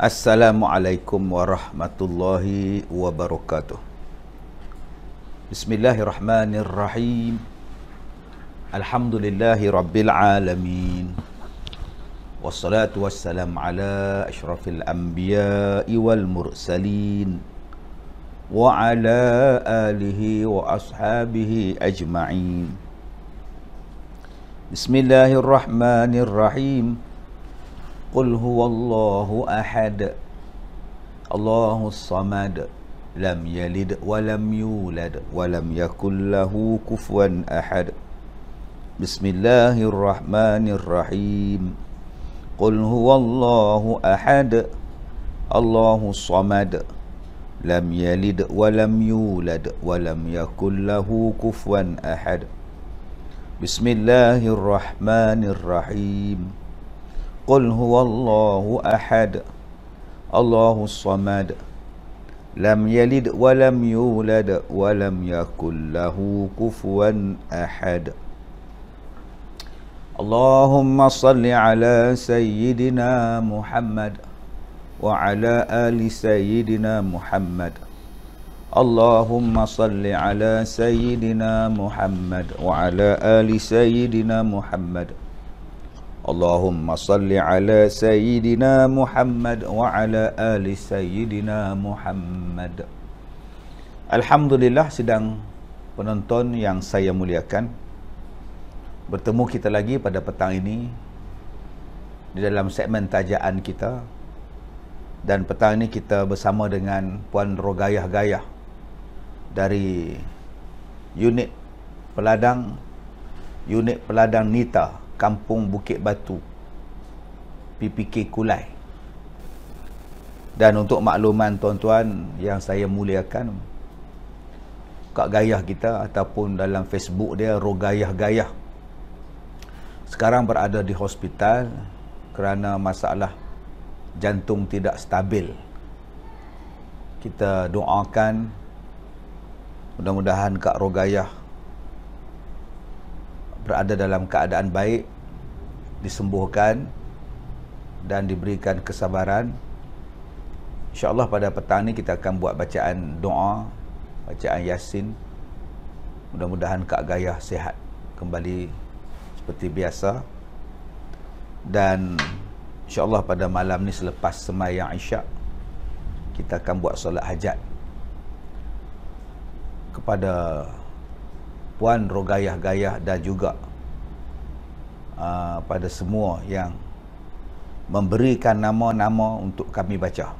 Assalamualaikum warahmatullahi wabarakatuh. Bismillahirrahmanirrahim. Alhamdulillahi rabbil alamin. Wassalatu wassalam ala asyrafil anbiya'i wal mursalin wa ala alihi wa ashabihi ajma'in. Bismillahirrahmanirrahim. Qul huwallahu ahad, Allahus samad, lam yalid wa lam yulad wa lam yakul lahu kufuwan ahad. Bismillahirrahmanirrahim. Qul huwallahu ahad, Allahus samad, lam yalid wa lam yulad wa lam yakul lahu kufuwan ahad. Bismillahirrahmanirrahim. Qul huwallahu ahad, Allahus samad, lam yalid wa lam yulad wa lam yakul lahu kufuwan ahad. Allahumma salli ala sayyidina Muhammad wa ala ali sayyidina Muhammad. Allahumma salli ala sayyidina Muhammad wa ala ali sayyidina Muhammad. Allahumma salli ala sayyidina Muhammad wa ala ali sayyidina Muhammad. Alhamdulillah, sidang penonton yang saya muliakan, bertemu kita lagi pada petang ini di dalam segmen tajaan kita. Dan petang ini kita bersama dengan Puan Rogayah Gayah dari unit Peladang Nita Kampung Bukit Batu, PPK Kulai. Dan untuk makluman tuan-tuan yang saya muliakan, Kak Gayah kita ataupun dalam Facebook dia Rogayah Gayah sekarang berada di hospital kerana masalah jantung tidak stabil. Kita doakan mudah-mudahan Kak Rogayah berada dalam keadaan baik, disembuhkan dan diberikan kesabaran. InsyaAllah pada petang ni kita akan buat bacaan doa, bacaan Yasin. Mudah-mudahan Kak Gayah sihat kembali seperti biasa. Dan InsyaAllah pada malam ni selepas sembahyang Isyak, kita akan buat solat hajat kepada Puan Rogayah Gayah dan juga pada semua yang memberikan nama-nama untuk kami baca.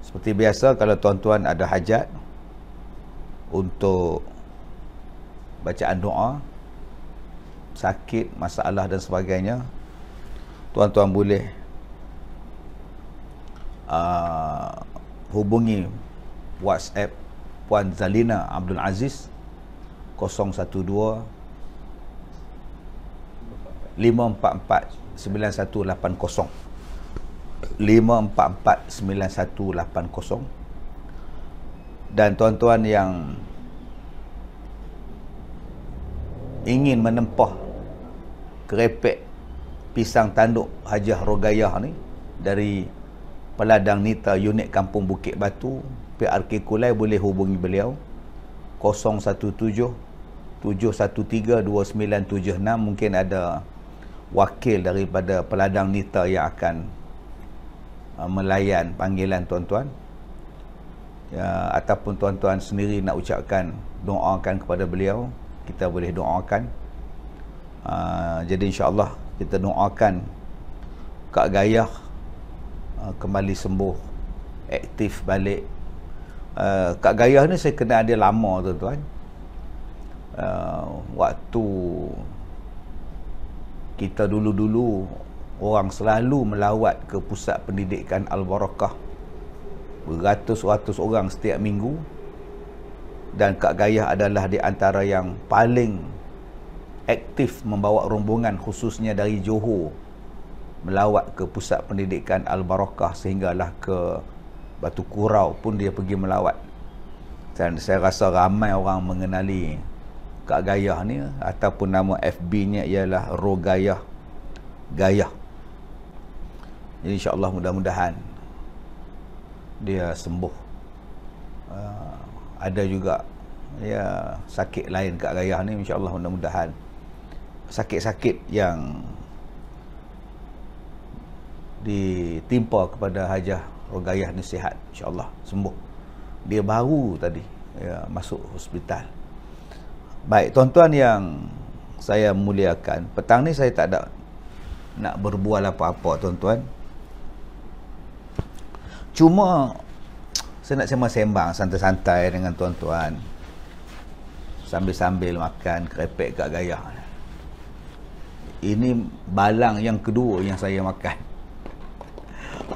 Seperti biasa, kalau tuan-tuan ada hajat untuk bacaan doa, sakit, masalah dan sebagainya, tuan-tuan boleh hubungi WhatsApp Puan Zalina Abdul Aziz 012 544 9180 544 9180. Dan tuan-tuan yang ingin menempah kerepek pisang tanduk Hajah Rogayah ni dari Peladang Nita unit Kampung Bukit Batu, PRK Kulai, boleh hubungi beliau 017-713-2976. Mungkin ada wakil daripada Peladang Nita yang akan melayan panggilan tuan-tuan, ya, ataupun tuan-tuan sendiri nak ucapkan, doakan kepada beliau, kita boleh doakan. Jadi insyaAllah kita doakan Kak Gayah kembali sembuh, aktif balik. Kak Gayah ni saya kenal dia lama tuan-tuan. Waktu kita dulu-dulu, orang selalu melawat ke pusat pendidikan Al-Barakah, beratus-ratus orang setiap minggu. Dan Kak Gayah adalah di antara yang paling aktif membawa rombongan, khususnya dari Johor, melawat ke pusat pendidikan Al-Barakah, sehinggalah ke Batu Kurau pun dia pergi melawat. Dan saya rasa ramai orang mengenali Kak Gayah ni, ataupun nama FB-nya ialah Rogayah Gayah. Jadi insya-Allah mudah-mudahan dia sembuh. Ada juga ya sakit lain kat Gayah ni, insya-Allah mudah-mudahan sakit-sakit yang ditimpa kepada Hajah Rogayah ni sihat, insya-Allah sembuh. Dia baru tadi ya masuk hospital. Baik tuan-tuan yang saya muliakan, petang ni saya tak ada nak berbual apa-apa tuan-tuan. Cuma saya nak sembang-sembang santai-santai dengan tuan-tuan sambil-sambil makan kerepek kat Gayah. Ini balang yang kedua yang saya makan.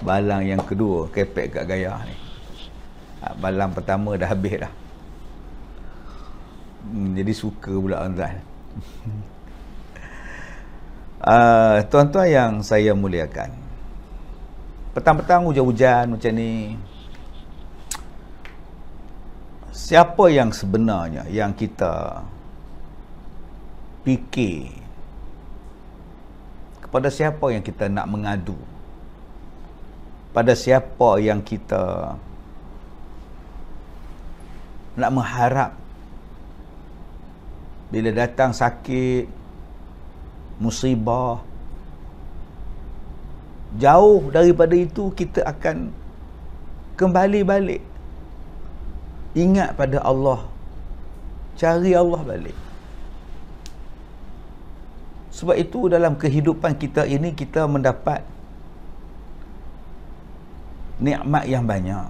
Balang yang kedua kerepek kat Gayah ni. Balang pertama dah habis dah. Jadi suka pula tuan-tuan. Tuan-tuan yang saya muliakan, petang-petang hujan-hujan macam ni, siapa yang sebenarnya yang kita fikir, kepada siapa yang kita nak mengadu, pada siapa yang kita nak mengharap bila datang sakit, musibah, jauh daripada itu kita akan kembali balik, ingat pada Allah, cari Allah balik. Sebab itu dalam kehidupan kita ini kita mendapat nikmat yang banyak.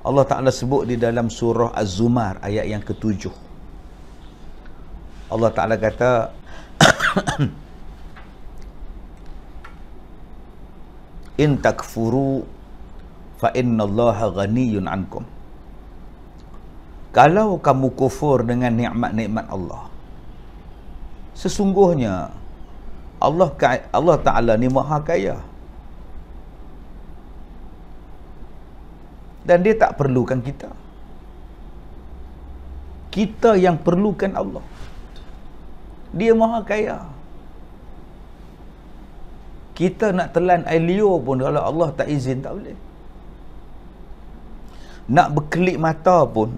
Allah Ta'ala sebut di dalam surah Az-Zumar ayat yang ke-7. Allah Ta'ala kata in takfuru fa innallaha ghaniyun ankum. Kalau kamu kufur dengan nikmat-nikmat Allah, sesungguhnya Allah Ta'ala ni maha kaya dan dia tak perlukan kita. Kita yang perlukan Allah. Dia maha kaya. Kita nak telan air liur pun kalau Allah tak izin tak boleh. Nak berkelip mata pun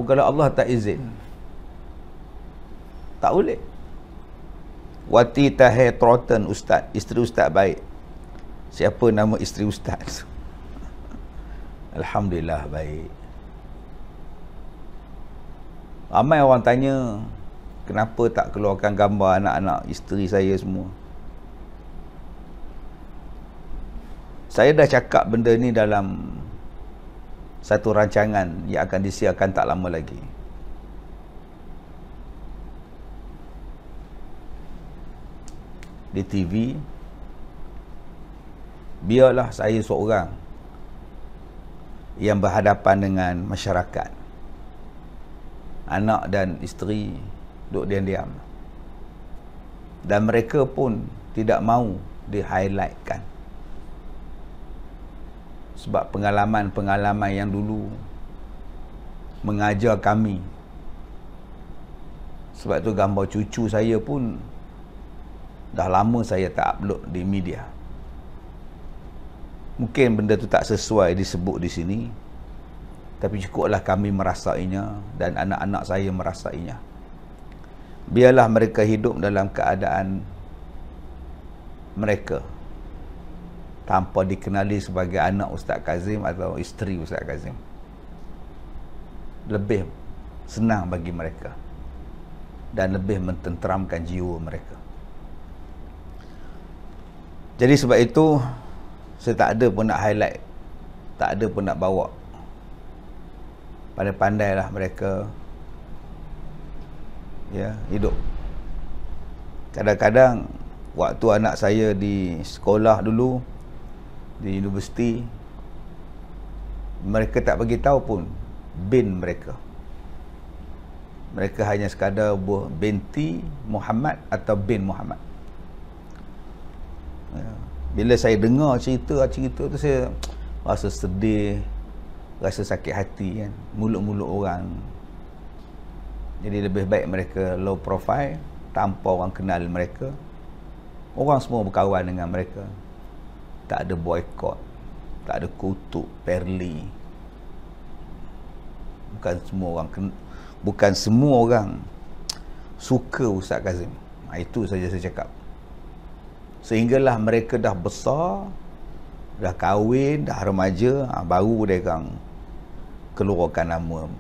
kalau Allah tak izin tak boleh. Wati Tahir Trotten ustaz, isteri ustaz baik. Siapa nama isteri ustaz? Alhamdulillah baik. Ramai orang tanya kenapa tak keluarkan gambar anak-anak isteri saya semua. Saya dah cakap benda ni dalam satu rancangan yang akan disiarkan tak lama lagi. Di TV. Biarlah saya seorang yang berhadapan dengan masyarakat. Anak dan isteri duduk diam-diam. Dan mereka pun tidak mahu di-highlightkan. Sebab pengalaman-pengalaman yang dulu mengajar kami. Sebab tu gambar cucu saya pun dah lama saya tak upload di media. Mungkin benda tu tak sesuai disebut di sini, tapi cukuplah kami merasainya dan anak-anak saya merasainya. Biarlah mereka hidup dalam keadaan mereka tanpa dikenali sebagai anak Ustaz Kazim atau isteri Ustaz Kazim. Lebih senang bagi mereka dan lebih mententeramkan jiwa mereka. Jadi sebab itu saya tak ada pun nak highlight, tak ada pun nak bawa. Pandai-pandailah mereka ya hidup. Kadang-kadang waktu anak saya di sekolah dulu, di universiti, mereka tak bagi tahu pun bin mereka. Mereka hanya sekadar binti Muhammad atau bin Muhammad. Bila saya dengar cerita tu saya rasa sedih, rasa sakit hati kan, mulut-mulut orang. Jadi lebih baik mereka low profile, tanpa orang kenal mereka. Orang semua berkawan dengan mereka. Tak ada boykot, tak ada kutuk, perli. Bukan semua orang suka Ustaz Kazim. Itu saja saya cakap. Sehinggalah mereka dah besar, dah kahwin, dah remaja, baru dia kan keluarkan nama.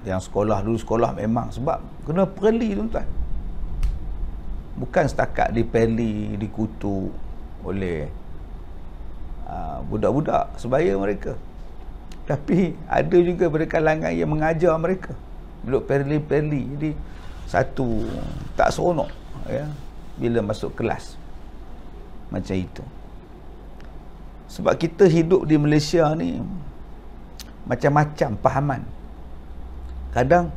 Yang sekolah dulu, sekolah memang sebab kena perli, tuan-tuan. Bukan setakat dipeli, dikutuk oleh budak-budak sebaya mereka, tapi ada juga pada kalangan yang mengajar mereka duduk perli-perli. Jadi satu tak seronok ya, bila masuk kelas macam itu. Sebab kita hidup di Malaysia ni macam-macam pahaman. Kadang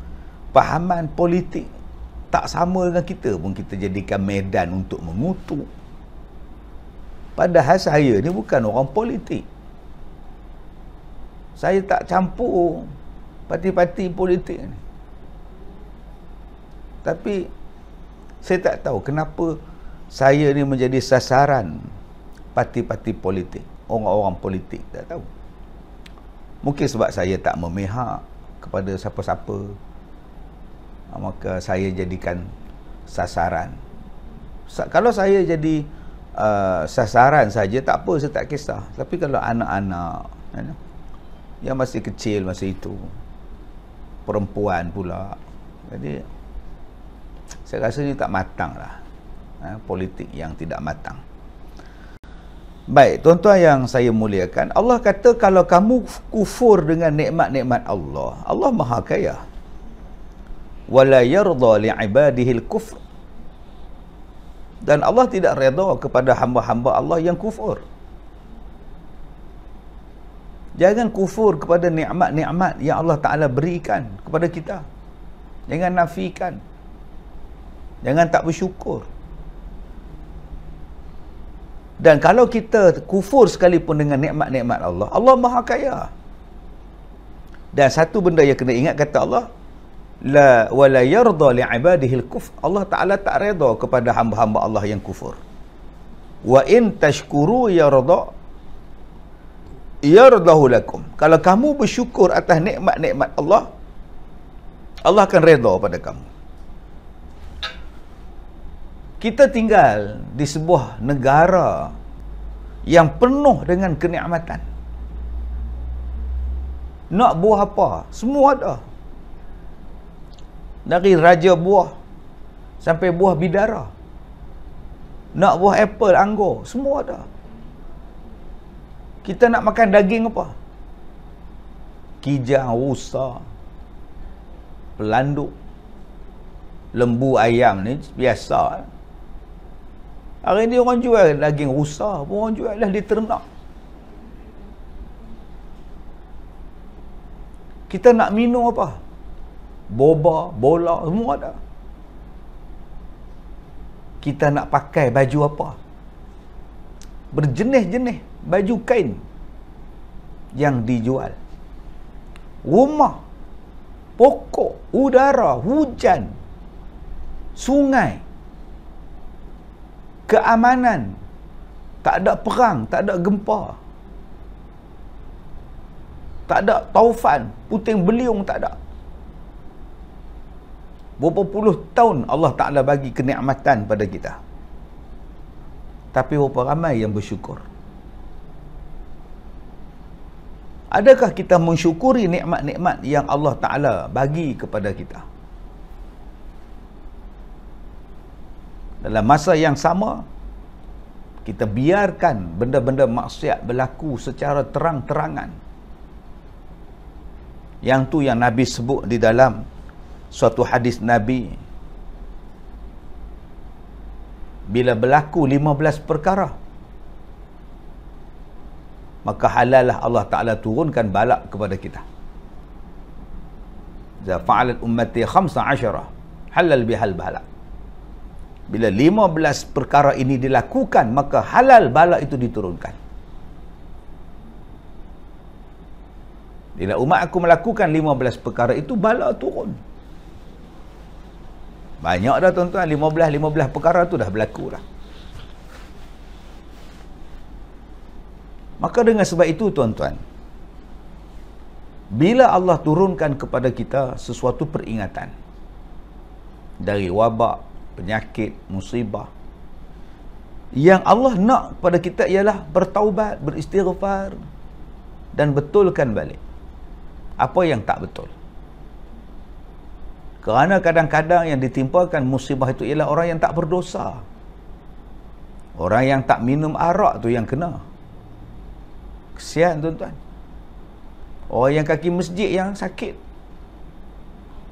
pahaman politik tak sama dengan kita pun kita jadikan medan untuk mengutuk. Padahal saya ni bukan orang politik. Saya tak campur parti-parti politik ni. Tapi saya tak tahu kenapa saya ni menjadi sasaran parti-parti politik, orang-orang politik, tak tahu. Mungkin sebab saya tak memihak kepada siapa-siapa, maka saya jadikan sasaran. Kalau saya jadi sasaran saja, tak apa, saya tak kisah. Tapi kalau anak-anak yang masih kecil masa itu, perempuan pula, jadi saya rasa ni tak matang lah, politik yang tidak matang. Baik, tuan-tuan yang saya muliakan, Allah kata kalau kamu kufur dengan nikmat-nikmat Allah, Allah Maha Kaya. Wala yarda li'ibadihil kufr. Dan Allah tidak redha kepada hamba-hamba Allah yang kufur. Jangan kufur kepada nikmat-nikmat yang Allah Ta'ala berikan kepada kita. Jangan nafikan. Jangan tak bersyukur. Dan kalau kita kufur sekalipun dengan nikmat-nikmat Allah, Allah Maha Kaya. Dan satu benda yang kena ingat, kata Allah, la wala yarda li'ibadihil kufr. Allah Ta'ala tak redha kepada hamba-hamba Allah yang kufur. Wa in tashkuru yardahu lakum. Kalau kamu bersyukur atas nikmat-nikmat Allah, Allah akan redha pada kamu. Kita tinggal di sebuah negara yang penuh dengan kenikmatan. Nak buah apa? Semua ada. Dari raja buah sampai buah bidara. Nak buah apple, anggur, semua ada. Kita nak makan daging apa? Kijang, rusa, pelanduk, lembu, ayam ni biasa. Hari ni orang jual daging rusa, orang jual lah di ternak. Kita nak minum apa? Boba, bola, semua ada. Kita nak pakai baju apa? Berjenis-jenis baju kain yang dijual. Rumah, pokok, udara, hujan, sungai, keamanan, tak ada perang, tak ada gempa, tak ada taufan, puting beliung, tak ada. Berapa puluh tahun Allah Ta'ala bagi kenikmatan pada kita, tapi berapa ramai yang bersyukur? Adakah kita mensyukuri nikmat-nikmat yang Allah Ta'ala bagi kepada kita? Dalam masa yang sama, kita biarkan benda-benda maksiat berlaku secara terang-terangan. Yang tu yang Nabi sebut di dalam suatu hadis Nabi, bila berlaku 15 perkara, maka halallah Allah Ta'ala turunkan balak kepada kita. Za fa'alat ummati 15 halal bihal balak. Bila 15 perkara ini dilakukan, maka halal balak itu diturunkan. Bila umat aku melakukan 15 perkara itu, bala turun. Banyak dah tuan-tuan, 15 perkara tu dah berlaku dah. Maka dengan sebab itu tuan-tuan, bila Allah turunkan kepada kita sesuatu peringatan dari wabak, penyakit, musibah, yang Allah nak kepada kita ialah bertaubat, beristighfar dan betulkan balik apa yang tak betul. Kerana kadang-kadang yang ditimpakan musibah itu ialah orang yang tak berdosa. Orang yang tak minum arak tu yang kena. Kesian tuan-tuan. Orang yang kaki masjid yang sakit.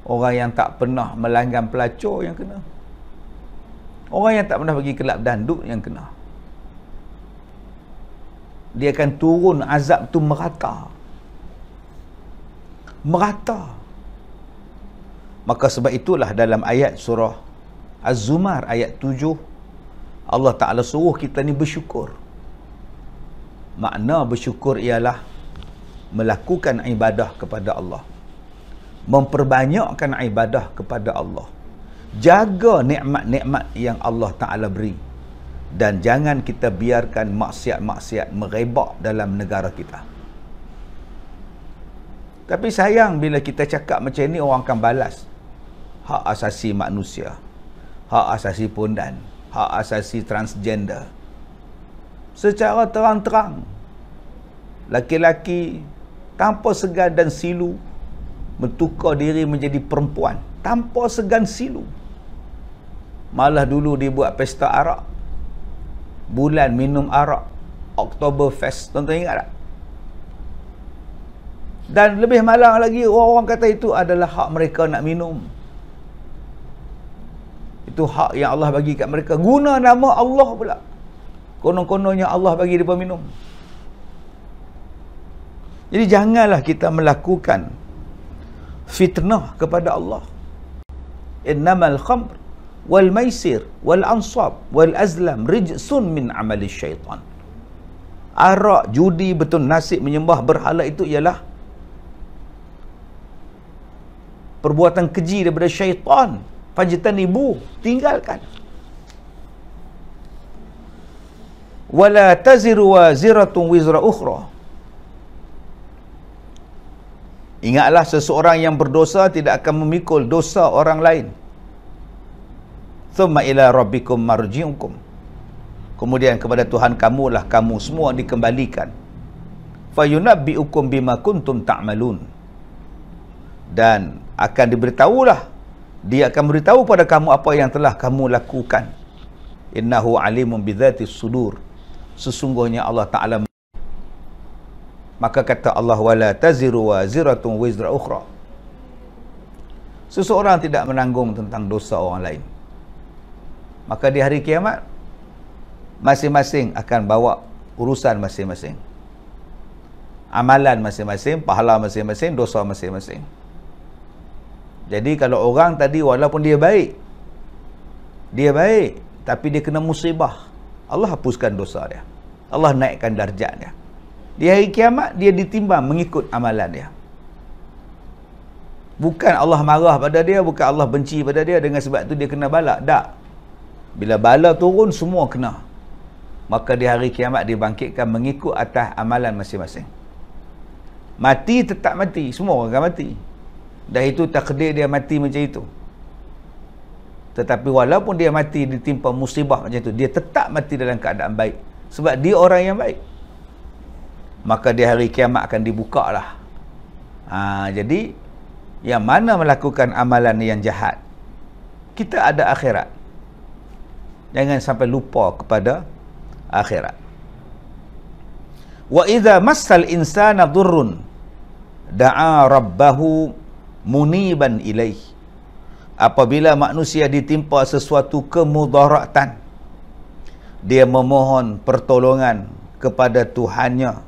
Orang yang tak pernah melanggar pelacur yang kena. Orang yang tak pernah pergi kelab dandut yang kena. Dia akan turun azab tu merata. Merata. Maka sebab itulah dalam ayat surah Az-Zumar ayat 7, Allah Ta'ala suruh kita ni bersyukur. Makna bersyukur ialah melakukan ibadah kepada Allah, memperbanyakkan ibadah kepada Allah, jaga nikmat-nikmat yang Allah Ta'ala beri, dan jangan kita biarkan maksiat-maksiat merebak dalam negara kita. Tapi sayang bila kita cakap macam ni, orang akan balas hak asasi manusia, hak asasi pondan, hak asasi transgender. Secara terang-terang, laki-laki tanpa segan dan silu bertukar diri menjadi perempuan tanpa segan silu. Malah dulu dibuat pesta arak, bulan minum arak, Oktoberfest, tuan-tuan ingat tak? Dan lebih malang lagi, orang-orang kata itu adalah hak mereka nak minum. Itu hak yang Allah bagi kat mereka. Guna nama Allah pula. Konon-kononnya Allah bagi mereka minum. Jadi janganlah kita melakukan fitnah kepada Allah. Innamal khamr wal maisir wal ansab wal azlam rijsun min amali syaitan. Arak, judi, betul nasib, menyembah berhala itu ialah perbuatan keji daripada syaitan. Fajtanibu, tinggalkan. Wala taziru waziratun wizra ukhra. Ingatlah, seseorang yang berdosa tidak akan memikul dosa orang lain. Thumma ila rabbikum marji'ukum. Kemudian kepada Tuhan kamulah kamu semua dikembalikan. Fayunabbi'ukum bima kuntum ta'malun. Dan akan diberitahulah, dia akan beritahu pada kamu apa yang telah kamu lakukan. Innahu alimun bidzatis sudur. Sesungguhnya Allah Ta'ala. Maka kata Allah, wala taziru waziratun wizra ukhra. Seseorang tidak menanggung tentang dosa orang lain. Maka di hari kiamat, masing-masing akan bawa urusan masing-masing. Amalan masing-masing, pahala masing-masing, dosa masing-masing. Jadi kalau orang tadi walaupun dia baik, tapi dia kena musibah, Allah hapuskan dosa dia. Allah naikkan darjat dia. Di hari kiamat dia ditimbang mengikut amalan dia. Bukan Allah marah pada dia, bukan Allah benci pada dia, dengan sebab tu dia kena bala. Tak. Bila bala turun, semua kena. Maka di hari kiamat dibangkitkan mengikut atas amalan masing-masing. Mati tetap mati, semua orang akan mati. Dah itu takdir dia mati macam itu. Tetapi walaupun dia mati ditimpa musibah macam itu, dia tetap mati dalam keadaan baik. Sebab dia orang yang baik. Maka di hari kiamat akan dibuka lah. Jadi, yang mana melakukan amalan yang jahat, kita ada akhirat. Jangan sampai lupa kepada akhirat. Wa idza massal insana dhurrun da'a rabbahu muniban ilaih. Apabila manusia ditimpa sesuatu kemudaratan, dia memohon pertolongan kepada Tuhannya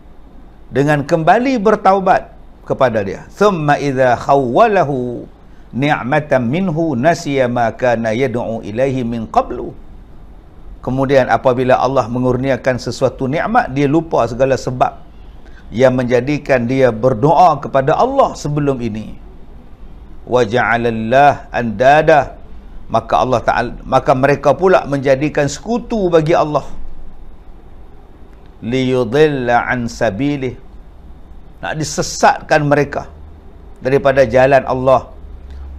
dengan kembali bertaubat kepada dia. Thumma idza khawwalahu ni'matan minhu nasiya ma kana yad'u ilaihi min qablu. Kemudian apabila Allah mengurniakan sesuatu nikmat, dia lupa segala sebab yang menjadikan dia berdoa kepada Allah sebelum ini. Wa ja'alallah andada, maka mereka pula menjadikan sekutu bagi Allah. Liyudilla an sabilih, nak disesatkan mereka daripada jalan Allah.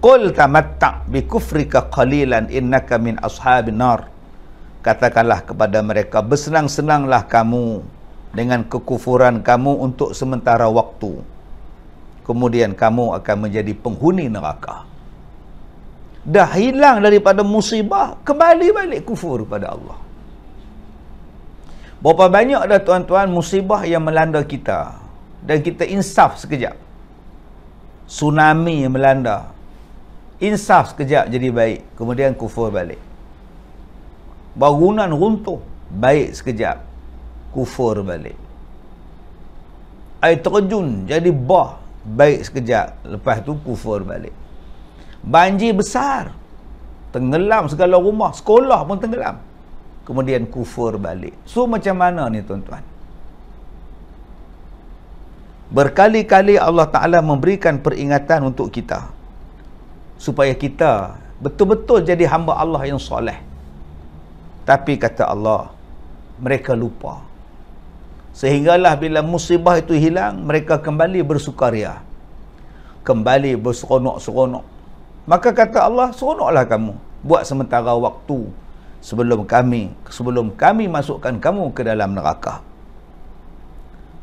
Qul tamatta' bi kufrika qalilan innaka min ashabin nar. Katakanlah kepada mereka, bersenang-senanglah kamu dengan kekufuran kamu untuk sementara waktu, kemudian kamu akan menjadi penghuni neraka. Dah hilang daripada musibah, kembali balik kufur pada Allah. Berapa banyak dah tuan-tuan musibah yang melanda kita dan kita insaf sekejap. Tsunami yang melanda, insaf sekejap jadi baik, kemudian kufur balik. Bangunan runtuh, baik sekejap, kufur balik. Air terjun jadi bah, baik sekejap, lepas tu kufur balik. Banjir besar, tenggelam segala rumah, sekolah pun tenggelam, kemudian kufur balik. So macam mana ni tuan-tuan? Berkali-kali Allah Ta'ala memberikan peringatan untuk kita supaya kita betul-betul jadi hamba Allah yang soleh. Tapi kata Allah, mereka lupa. Sehinggalah bila musibah itu hilang, mereka kembali bersukaria, kembali berseronok-seronok. Maka kata Allah, seronoklah kamu buat sementara waktu sebelum kami masukkan kamu ke dalam neraka.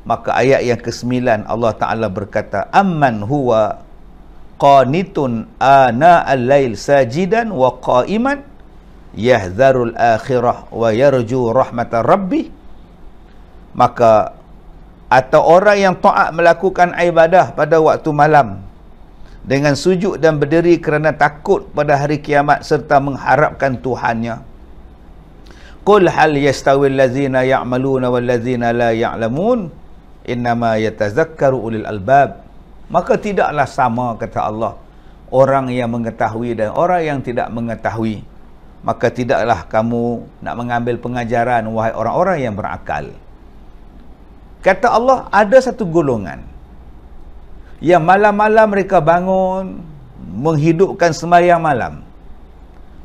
Maka ayat yang ke-9 Allah Ta'ala berkata, amman huwa qanitun ana al-lail sajidan wa qa'iman yahzarul akhirah wa yarju rahmatar rabbi. Maka atau orang yang taat melakukan ibadah pada waktu malam dengan sujud dan berdiri kerana takut pada hari kiamat serta mengharapkan Tuhannya. Qul hal yastawil ladzina ya'maluna wal ladzina la ya'lamun innama yatazakkaru ulil albab. Maka tidaklah sama, kata Allah, orang yang mengetahui dan orang yang tidak mengetahui. Maka tidaklah kamu nak mengambil pengajaran, wahai orang-orang yang berakal. Kata Allah, ada satu golongan yang malam-malam mereka bangun menghidupkan sembahyang malam.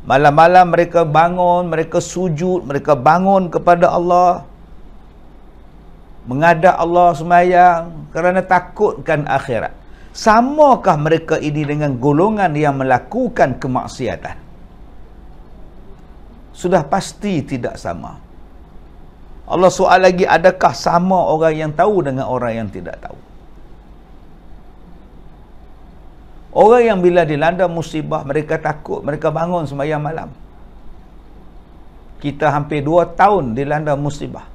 Malam-malam mereka bangun, mereka sujud, mereka bangun kepada Allah, menghadap Allah sembahyang kerana takutkan akhirat. Samakah mereka ini dengan golongan yang melakukan kemaksiatan? Sudah pasti tidak sama. Allah soal lagi, adakah sama orang yang tahu dengan orang yang tidak tahu? Orang yang bila dilanda musibah, mereka takut, mereka bangun sembahyang malam. Kita hampir 2 tahun dilanda musibah.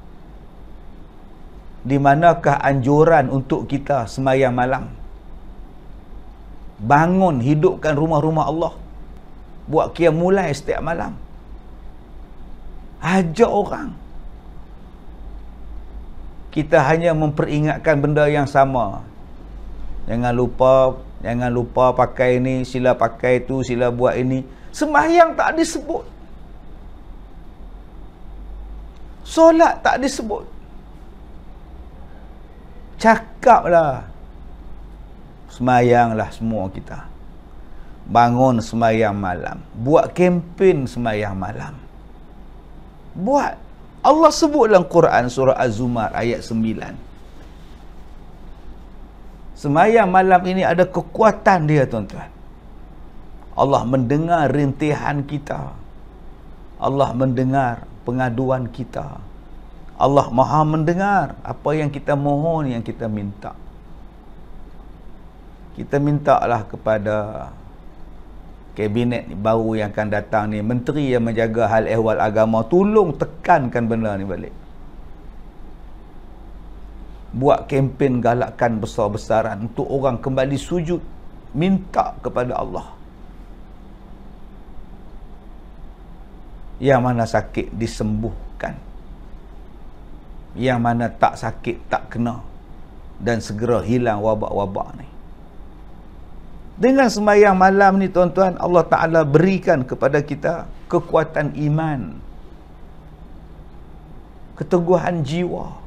Di manakah anjuran untuk kita sembahyang malam? Bangun, hidupkan rumah-rumah Allah. Buat qiyam mulai setiap malam. Ajak orang. Kita hanya memperingatkan benda yang sama. Jangan lupa pakai ini, sila pakai itu, sila buat ini. Sembahyang tak disebut. Solat tak disebut. Cakaplah. Sembahyanglah semua kita. Bangun sembahyang malam. Buat kempen sembahyang malam. Buat. Allah sebut dalam Quran surah Az-Zumar ayat 9. Sembahyang malam ini ada kekuatan dia, tuan-tuan. Allah mendengar rintihan kita. Allah mendengar pengaduan kita. Allah Maha mendengar apa yang kita mohon, yang kita minta. Kita mintalah kepada kabinet baru yang akan datang ni, menteri yang menjaga hal ehwal agama, tolong tekankan benda ni balik. Buat kempen galakkan besar-besaran untuk orang kembali sujud, minta kepada Allah. Yang mana sakit disembuhkan, yang mana tak sakit tak kena, dan segera hilang wabak-wabak ni. Dengan sembahyang malam ni, tuan-tuan, Allah Ta'ala berikan kepada kita kekuatan iman, keteguhan jiwa,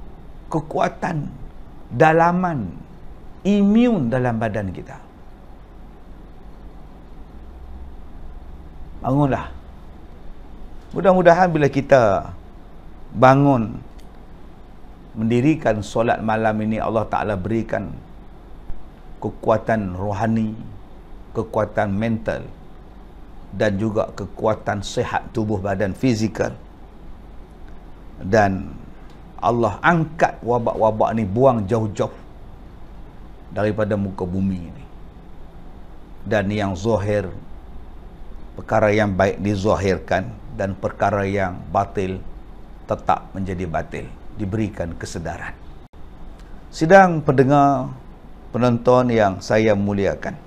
kekuatan dalaman imun dalam badan kita. Bangunlah. Mudah-mudahan bila kita bangun mendirikan solat malam ini, Allah Ta'ala berikan kekuatan rohani, kekuatan mental, dan juga kekuatan sihat tubuh badan fizikal. Dan Allah angkat wabak-wabak ni, buang jauh-jauh daripada muka bumi ini. Dan yang zahir, perkara yang baik dizahirkan, dan perkara yang batil tetap menjadi batil, diberikan kesedaran. Sidang pendengar, penonton yang saya muliakan,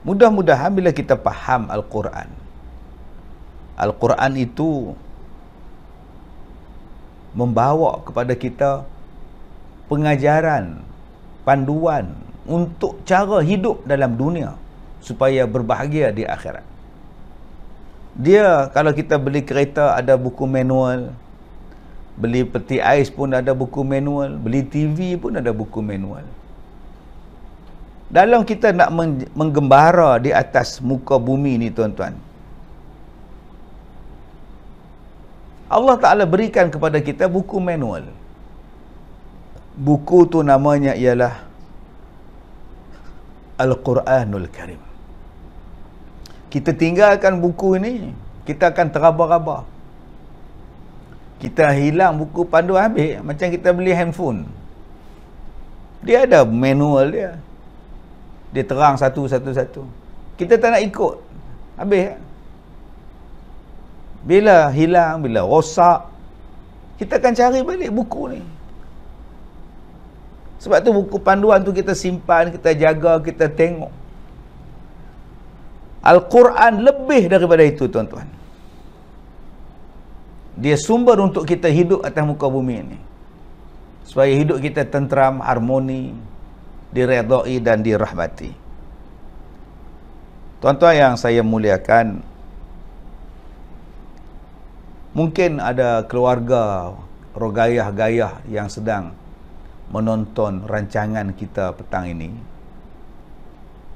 mudah-mudahan bila kita faham Al-Quran, Al-Quran itu membawa kepada kita pengajaran, panduan untuk cara hidup dalam dunia supaya berbahagia di akhirat. Dia, kalau kita beli kereta ada buku manual, beli peti ais pun ada buku manual, beli TV pun ada buku manual. Dalam kita nak menggembara di atas muka bumi ni, tuan-tuan, Allah Ta'ala berikan kepada kita buku manual. Buku tu namanya ialah Al-Quranul Karim. Kita tinggalkan buku ini, kita akan teraba-raba. Kita hilang buku panduan habis, macam kita beli handphone. Dia ada manual dia. Dia terang satu-satu. Kita tak nak ikut, habis. Bila hilang, bila rosak, kita akan cari balik buku ni. Sebab tu buku panduan tu kita simpan, kita jaga, kita tengok. Al-Quran lebih daripada itu, tuan-tuan. Dia sumber untuk kita hidup atas muka bumi ini, supaya hidup kita tenteram, harmoni, diredai dan dirahmati. Tuan-tuan yang saya muliakan, mungkin ada keluarga rogayah-gayah yang sedang menonton rancangan kita petang ini.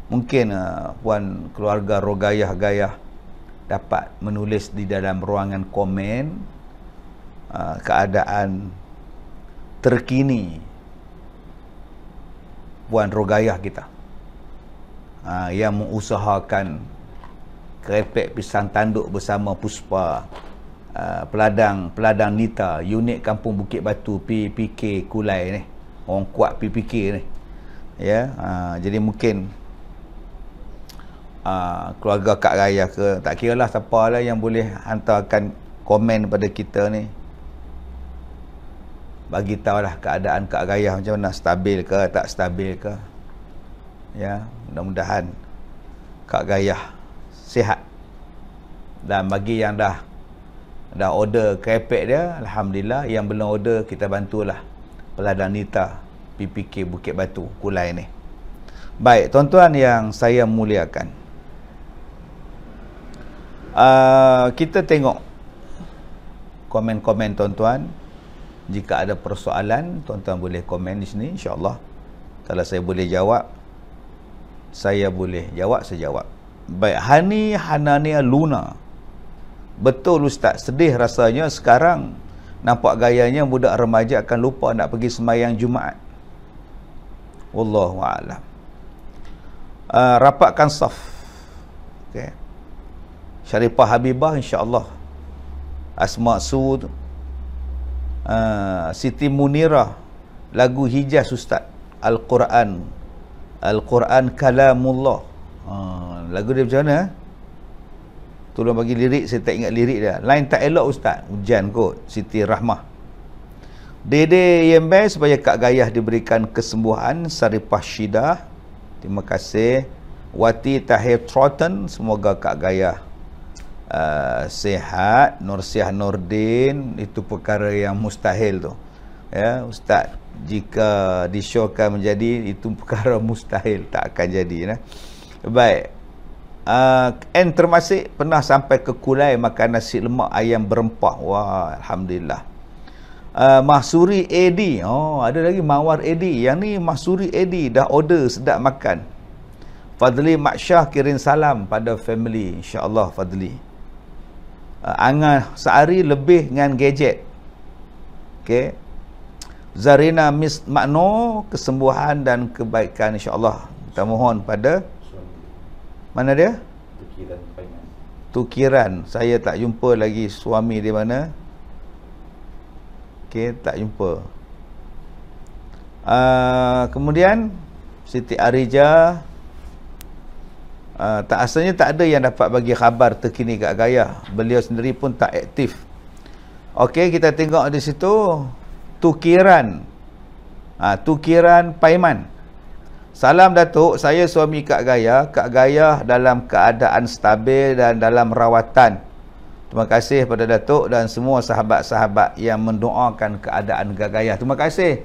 Mungkin puan keluarga rogayah-gayah dapat menulis di dalam ruangan komen keadaan terkini puan rogayah kita yang mengusahakan kerepek pisang tanduk bersama Puspa, peladang Nita, unit Kampung Bukit Batu, PPK Kulai ni, orang kuat PPK ni, ya. Jadi mungkin keluarga Kak Raya ke, tak kira lah siapa lah yang boleh hantarkan komen pada kita ni, bagi tahulah keadaan Kak Raya macam mana, stabil ke tak stabil ke, ya. Mudah-mudahan Kak Raya sihat. Dan bagi yang dah order kerepek dia, alhamdulillah. Yang belum order, kita bantulah peladang Nita PPK Bukit Batu Kulai ni. Baik, tuan-tuan yang saya muliakan, kita tengok komen-komen tuan-tuan. Jika ada persoalan, tuan-tuan boleh komen di sini, insya-Allah. Kalau saya boleh jawab, saya boleh jawab, saya jawab. Baik, Hani Hanania Luna, betul Ustaz, sedih rasanya sekarang nampak gayanya budak remaja akan lupa nak pergi sembahyang Jumaat. Wallahu a'lam. Rapatkan saf. Okey. Syarifah Habibah, insya-Allah. Asma Sud, Siti Munirah, lagu Hijaz Ustaz, Al-Quran Kalamullah. Lagu dia macam mana? Tolong bagi lirik, saya tak ingat lirik dia. Lain tak elok Ustaz, hujan kot. Siti Rahmah. Dede Yembe, supaya Kak Gayah diberikan kesembuhan. Saripah Syidah, terima kasih. Wati Tahir Trotten, semoga Kak Gayah sihat. Nursiah Nordin, itu perkara yang mustahil tu, ya Ustaz. Jika disyorkan menjadi, itu perkara mustahil, tak akan jadi, ya? Baik. Termasuk pernah sampai ke Kulai makan nasi lemak ayam berempah. Wah, alhamdulillah. Mahsuri AD. Oh, ada lagi Mawar AD. Yang ni Mahsuri AD dah order sedap makan. Fadli Mak Syah kirim salam pada family, insya-Allah Fadli. Angah sehari lebih dengan gadget. Okey. Zarina Miss Makno, kesembuhan dan kebaikan insya-Allah. Kita mohon pada mana dia? Tukiran. Saya tak jumpa lagi suami di mana. Okey, tak jumpa. Kemudian Siti Arija, tak asalnya tak ada yang dapat bagi khabar terkini Kak Gayah. Beliau sendiri pun tak aktif. Okey, kita tengok di situ Tukiran. Tukiran Paiman. Salam Datuk, saya suami Kak Gayah. Kak Gayah dalam keadaan stabil dan dalam rawatan. Terima kasih pada Datuk dan semua sahabat-sahabat yang mendoakan keadaan Kak Gayah. Terima kasih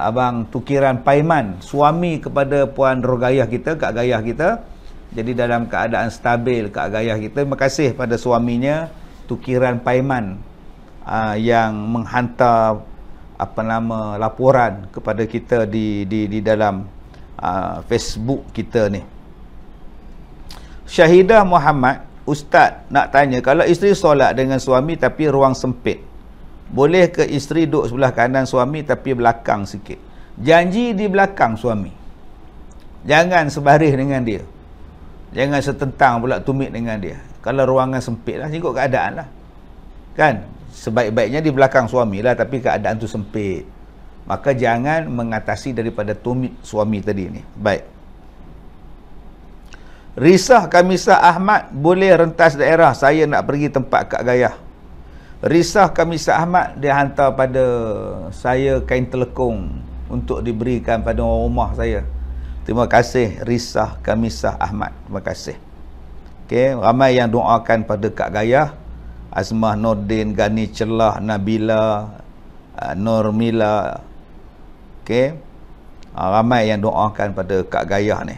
Abang Tukiran Paiman, suami kepada Puan Rogayah kita, Kak Gayah kita. Jadi dalam keadaan stabil Kak Gayah kita. Terima kasih pada suaminya Tukiran Paiman yang menghantar laporan kepada kita di dalam Facebook kita ni. Syahidah Muhammad, Ustaz nak tanya, kalau isteri solat dengan suami tapi ruang sempit, boleh ke isteri duduk sebelah kanan suami tapi belakang sikit? Janji di belakang suami, jangan sebaris dengan dia, jangan setentang pula tumit dengan dia. Kalau ruangan sempit lah, ikut keadaan lah kan. Sebaik-baiknya di belakang suami lah, tapi keadaan tu sempit, maka jangan mengatasi daripada tumit suami tadi ni. Baik. Risah Kamisah Ahmad, boleh rentas daerah, saya nak pergi tempat Kak Gayah. Risah Kamisah Ahmad, dia hantar pada saya kain telekung untuk diberikan pada orang rumah saya. Terima kasih Risah Kamisah Ahmad, terima kasih. Okey, ramai yang doakan pada Kak Gayah. Azmah Nordin, Gani Celah, Nabila, Nurmila. Okey, ramai yang doakan pada Kak Gayah ni.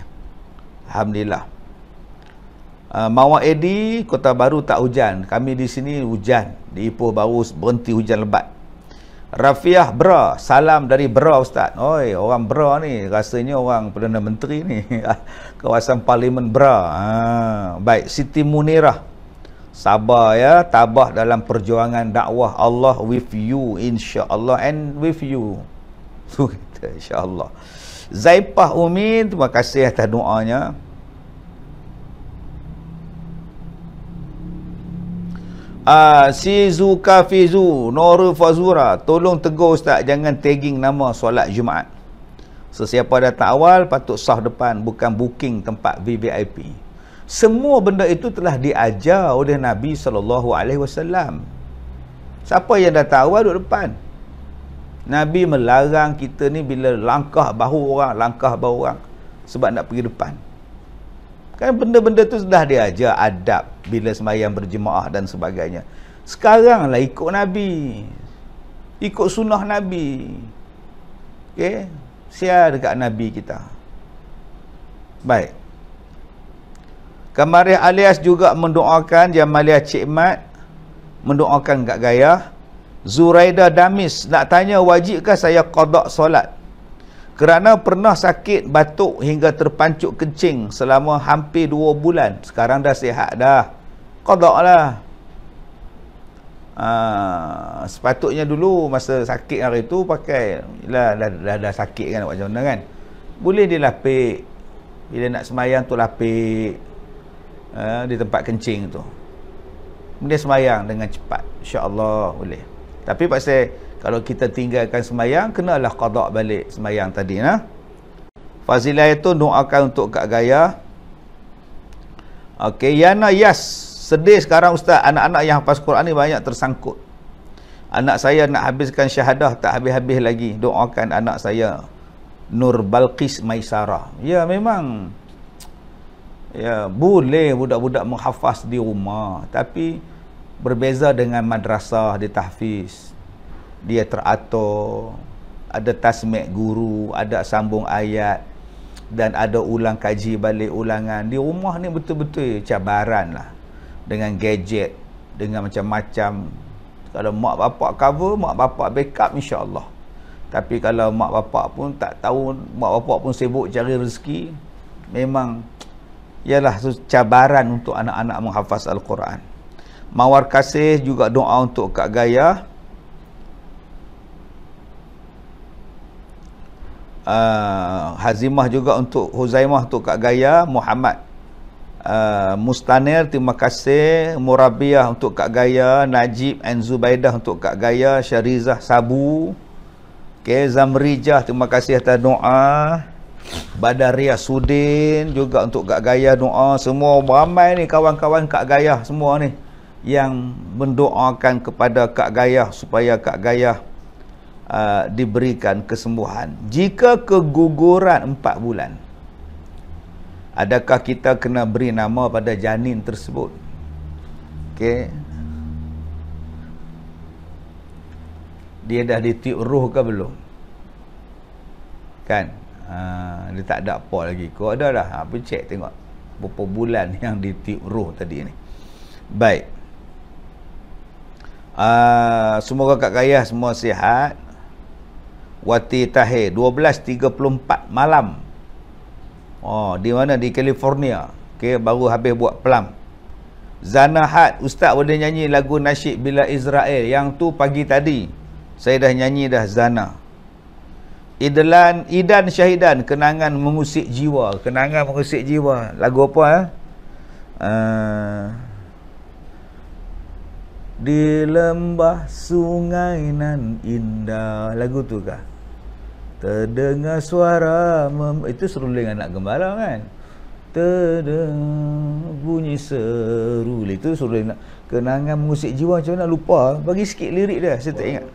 Alhamdulillah. Mawar Edi, Kota Baru tak hujan. Kami di sini hujan. Di Ipoh baru berhenti hujan lebat. Rafiah Bra, salam dari Bra Ustaz. Oi, orang Bra ni rasanya orang Perdana Menteri ni. Kawasan Parlimen Bra. Baik, Siti Munirah. Sabar ya, tabah dalam perjuangan dakwah. Allah with you insya-Allah and with you. Tu kita insya-Allah. Zaipah Umin, terima kasih atas doanya. Sizuka Fizu Noru Fazura, tolong tegur Ustaz, jangan tagging nama solat Jumaat. Sesiapa datang awal patut sah depan, bukan booking tempat VVIP. Semua benda itu telah diajar oleh Nabi SAW. Siapa yang datang awal duduk depan. Nabi melarang kita ni bila langkah bahu orang sebab nak pergi depan. Kan benda-benda tu sudah diajar adab bila sembahyang berjemaah dan sebagainya. Sekaranglah ikut Nabi, ikut sunnah Nabi. Okey, share dekat Nabi kita. Baik. Kamarih Alias juga mendoakan, Jamalia Cik Mat mendoakan Kak Gayah. Zuraida Damis nak tanya, wajibkah saya qada solat kerana pernah sakit batuk hingga terpancuk kencing selama hampir 2 bulan. Sekarang dah sihat dah, qada lah. Sepatutnya dulu masa sakit hari tu pakai lah, dah sakit kan, macam mana kan, boleh dilapik bila nak semayang tu, lapik di tempat kencing tu, kemudian semayang dengan cepat, insya-Allah boleh. Tapi pasal kalau kita tinggalkan semayang, kenalah qada balik semayang tadi. Fazilah itu doakan untuk Kak Gayah. Okey, Yana Yas, sedih sekarang Ustaz, anak-anak yang hafaz Quran ni banyak tersangkut. Anak saya nak habiskan syahadah tak habis-habis lagi, doakan anak saya Nur Balqis Maisarah. Ya, memang ya boleh budak-budak menghafaz di rumah, tapi berbeza dengan madrasah di tahfiz. Dia teratur, ada tasmik guru, ada sambung ayat, dan ada ulang kaji balik ulangan. Di rumah ni betul-betul cabaran lah, dengan gadget, dengan macam-macam Kalau mak bapak cover, mak bapak backup, insya-Allah. Tapi kalau mak bapak pun tak tahu, mak bapak pun sibuk cari rezeki, memang ialah cabaran untuk anak-anak menghafaz Al-Quran. Mawar kasih juga doa untuk Kak Gayah. Hazimah juga untuk Huzaimah, untuk Kak Gayah. Muhammad Mustanir, terima kasih. Murabiah untuk Kak Gayah. Najib and Zubaidah untuk Kak Gayah. Syarizah Sabu. Okay, Zamrijah, terima kasih atas doa. Badariah Sudin juga untuk Kak Gayah doa. Semua ramai ni kawan-kawan Kak Gayah semua ni yang mendoakan kepada Kak Gayah supaya Kak Gayah diberikan kesembuhan. Jika keguguran 4 bulan, adakah kita kena beri nama pada janin tersebut? Okey. Dia dah ditiup roh ke belum? Kan? Dia tak ada apa lagi. Kau ada dah. Apa cek tengok berapa bulan yang ditiup roh tadi ni. Baik. Semoga Kak Gayah semua sihat. Wati Tahir 12.34 malam. Oh, di mana? Di California. Okey, baru habis buat pelam. Zanahat, Ustaz boleh nyanyi lagu nasyid Bila Israel. Yang tu pagi tadi saya dah nyanyi dah. Zana. Idan Syahidan, Kenangan Mengusik Jiwa. Kenangan Mengusik Jiwa. Lagu apa? Di lembah sungai nan indah. Lagu tu kah? Terdengar suara itu seruling anak gembala kan? Terdengar bunyi seru. Itu seruling Kenangan Mengusik Jiwa. Macam mana lupa? Bagi sikit lirik dia, saya tak ingat.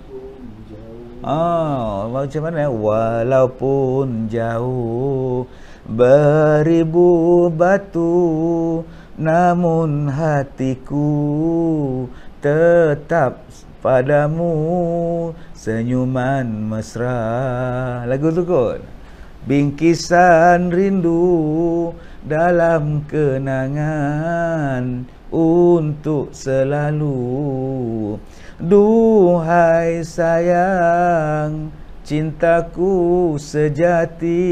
Macam mana? Walaupun jauh beribu batu, namun hatiku tetap padamu, senyuman mesra. Lagu tu kot. Bingkisan rindu dalam kenangan untuk selalu. Duhai sayang, cintaku sejati.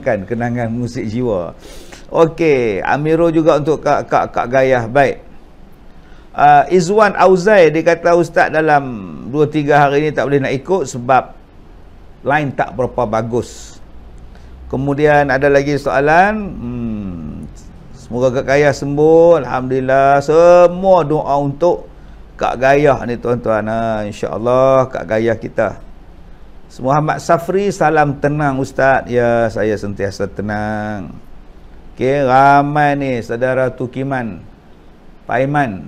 Kan Kenangan Musik Jiwa. Okey, Amiro juga untuk Kak Gayah. Baik. Izwan Auzai, dia kata Ustaz dalam 2-3 hari ni tak boleh nak ikut sebab line tak berapa bagus. Kemudian ada lagi soalan. Semoga Kak Gayah sembuh. Alhamdulillah. Semua doa untuk Kak Gayah ni tuan-tuan. InsyaAllah Kak Gayah kita. Muhammad Safri, salam tenang Ustaz. Ya, saya sentiasa tenang. Okey, ramai ni saudara Tukiman Paiman,